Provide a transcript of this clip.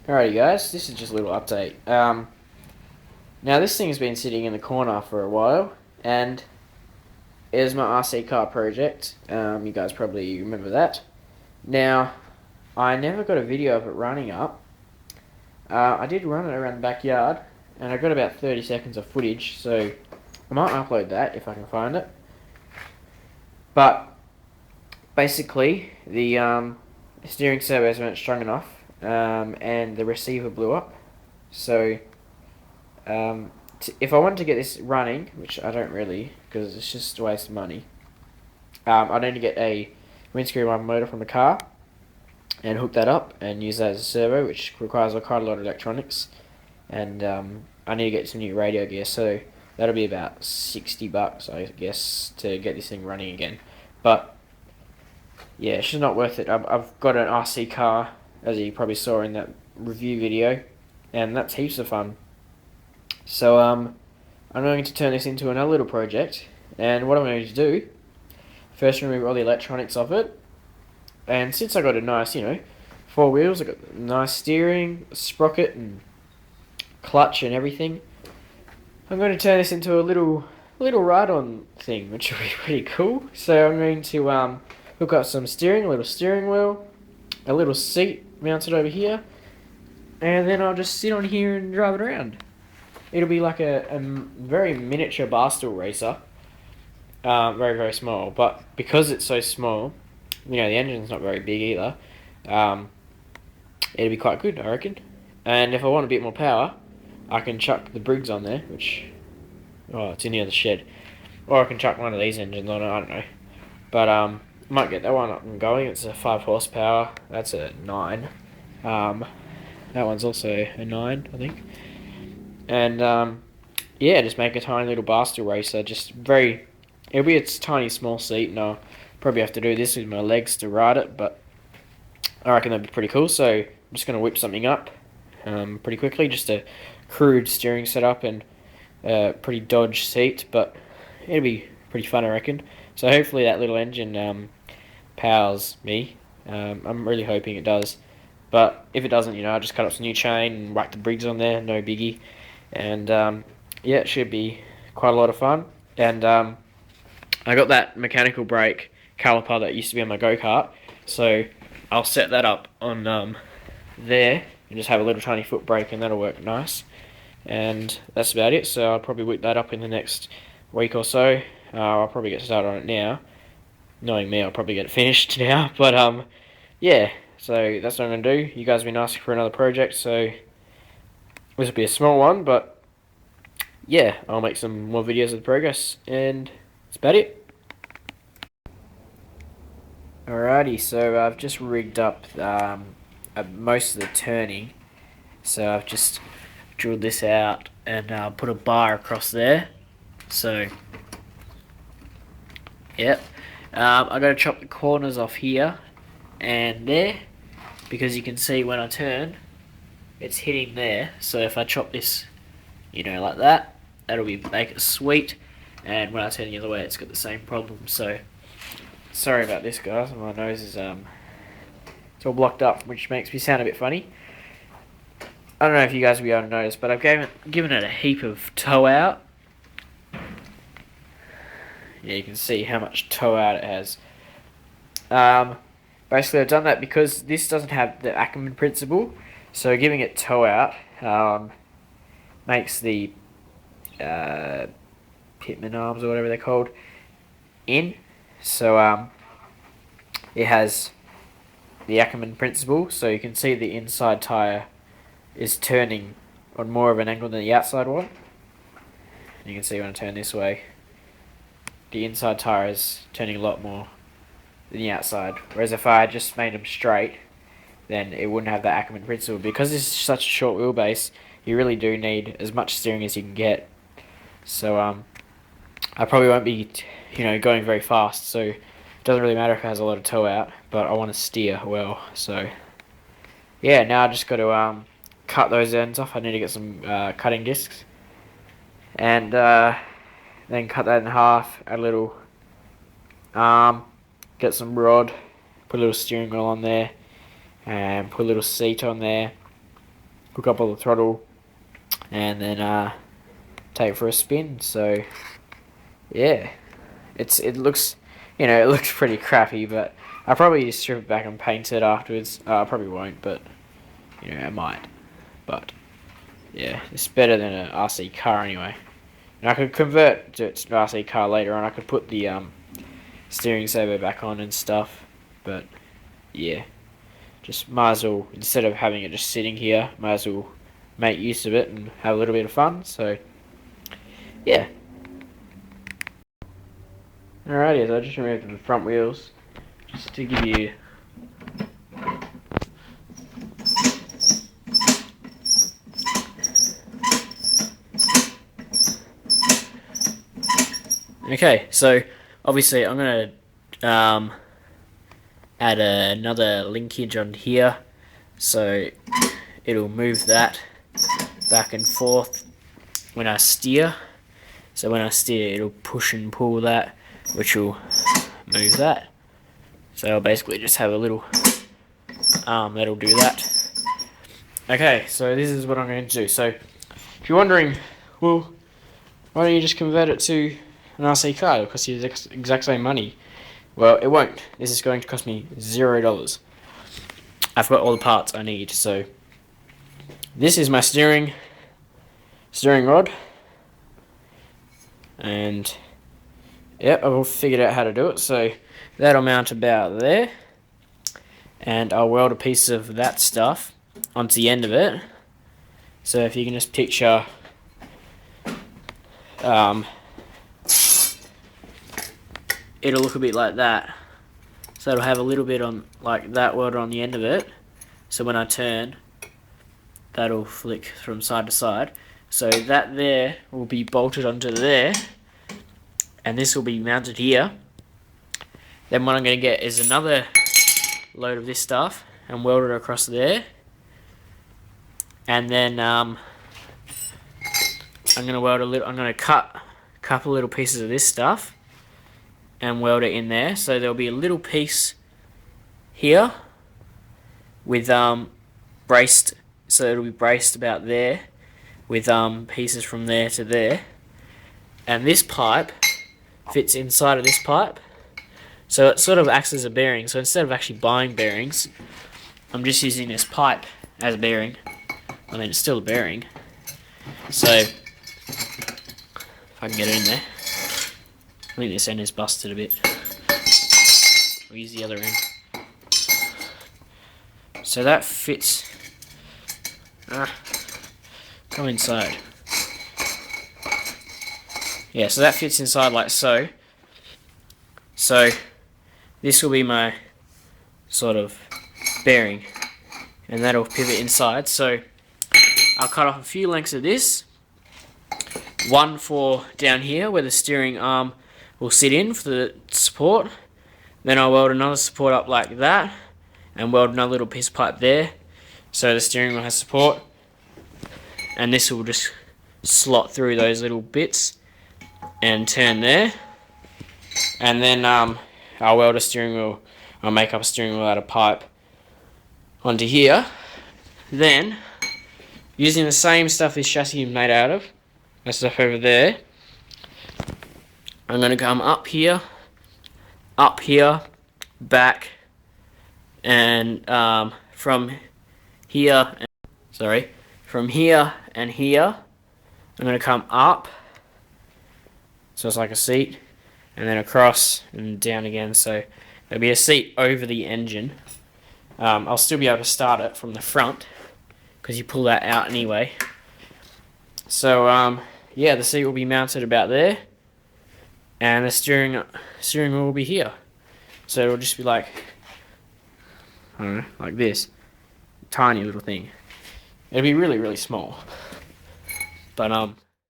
Alrighty guys, this is just a little update. Now this thing's been sitting in the corner for a while, and it is my RC car project. You guys probably remember that. Now, I never got a video of it running up. I did run it around the backyard, and I got about 30 seconds of footage, so I might upload that if I can find it. But, basically, the steering servos weren't strong enough, and the receiver blew up. So, if I wanted to get this running, which I don't really, because it's just a waste of money, I need to get a windscreen wiper motor from the car and hook that up and use that as a servo, which requires quite a lot of electronics. And I need to get some new radio gear, so that'll be about $60, I guess, to get this thing running again. But yeah, it's just not worth it. I've got an RC car, as you probably saw in that review video, and that's heaps of fun. So I'm going to turn this into another little project, and what I'm going to do, first remove all the electronics of it, and since I got a nice, four wheels, I got nice steering, sprocket, and clutch and everything, I'm going to turn this into a little ride-on thing, which will be pretty cool. So I'm going to hook up some steering, a little steering wheel, a little seat mounted over here, and then I'll just sit on here and drive it around. It'll be like a very miniature bar stool racer. Very, very small. But because it's so small, the engine's not very big either. It'll be quite good, I reckon. And if I want a bit more power, I can chuck the Briggs on there, which... Oh, it's in the other shed. Or I can chuck one of these engines on it, I don't know. But, I might get that one up and going. It's a 5 horsepower. That's a 9. That one's also a 9, I think. And yeah, just make a tiny little bar stool racer. It'll be a tiny small seat, and I'll probably have to do this with my legs to ride it, but I reckon that'd be pretty cool. So I'm just going to whip something up pretty quickly, just a crude steering setup and a pretty dodge seat, but it'll be pretty fun, I reckon. So hopefully that little engine powers me. I'm really hoping it does. But if it doesn't, I'll just cut up some new chain and whack the Briggs on there, no biggie. And yeah, it should be quite a lot of fun. And I got that mechanical brake caliper that used to be on my go-kart, so I'll set that up on there and just have a little tiny foot brake, and that'll work nice. And that's about it, so I'll probably whip that up in the next week or so. I'll probably get started on it now. Knowing me, I'll probably get it finished now, but yeah, so that's what I'm going to do. You guys have been asking for another project, so this will be a small one, but yeah, I'll make some more videos of the progress, and that's about it. Alrighty, so I've just rigged up most of the turning. So I've just drilled this out and put a bar across there. So, yep. I'm going to chop the corners off here and there, because you can see when I turn, it's hitting there. So if I chop this, like that, that'll make it sweet. And when I turn the other way, it's got the same problem. So sorry about this, guys. My nose is it's all blocked up, which makes me sound a bit funny. I don't know if you guys will be able to notice, but I've given it a heap of toe out. Yeah, you can see how much toe out it has. Basically, I've done that because this doesn't have the Ackerman principle. So giving it toe out makes the pitman arms, or whatever they're called, in. So it has the Ackerman principle, so you can see the inside tyre is turning on more of an angle than the outside one. And you can see when I turn this way, the inside tyre is turning a lot more than the outside. Whereas if I had just made them straight, then it wouldn't have the Ackerman principle. Because this is such a short wheelbase, you really do need as much steering as you can get. So I probably won't be, going very fast. So it doesn't really matter if it has a lot of toe out, but I want to steer well. So yeah, now I just got to cut those ends off. I need to get some cutting discs, and then cut that in half. Add a little get some rod, put a little steering wheel on there, and put a little seat on there, hook up on the throttle, and then take it for a spin. So yeah, it looks, it looks pretty crappy, but I'll probably just strip it back and paint it afterwards. I probably won't, but I might. But yeah, it's better than an RC car anyway. And I could convert to an RC car later on. I could put the steering saver back on and stuff. But yeah, just might as well, instead of having it just sitting here, might as well make use of it and have a little bit of fun. So yeah. Alrighty, so I just removed the front wheels just to give you okay, so obviously I'm going to add another linkage on here, so it'll move that back and forth when I steer. So when I steer, it'll push and pull that, which will move that. So I'll basically just have a little arm that'll do that. Okay, so this is what I'm going to do. So if you're wondering, well, why don't you just convert it to an RC car? It'll cost you the exact same money. Well, it won't. This is going to cost me $0. I've got all the parts I need. So this is my steering rod, and yep, I've all figured out how to do it. So that'll mount about there, and I'll weld a piece of that stuff onto the end of it. So if you can just picture it'll look a bit like that. So it'll have a little bit on like that welder on the end of it. So when I turn, that'll flick from side to side. So that there will be bolted onto there, and this will be mounted here. Then what I'm going to get is another load of this stuff and weld it across there. And then I'm going to weld a little. I'm going to cut a couple little pieces of this stuff and weld it in there. So there'll be a little piece here with braced. So it'll be braced about there with pieces from there to there. And this pipe fits inside of this pipe. So it sort of acts as a bearing. So instead of actually buying bearings, I'm just using this pipe as a bearing. I mean, it's still a bearing. So if I can get it in there. I think this end is busted a bit. We'll use the other end. So that fits. Come inside. Yeah, so that fits inside like so. So this will be my sort of bearing, and that'll pivot inside. So I'll cut off a few lengths of this. One for down here where the steering arm will sit in for the support. Then I'll weld another support up like that, and weld another little piece of pipe there, so the steering wheel has support. And this will just slot through those little bits and turn there. And then I'll weld a steering wheel. I'll make up a steering wheel out of pipe onto here. Then, using the same stuff this chassis is made out of, that stuff over there, I'm going to come up here, back, and from here and here, I'm going to come up, so it's like a seat, and then across and down again, so there'll be a seat over the engine. I'll still be able to start it from the front, because you pull that out anyway. So yeah, the seat will be mounted about there, and the steering wheel will be here. So it'll just be like, I don't know, like this. Tiny little thing. It'll be really, really small. But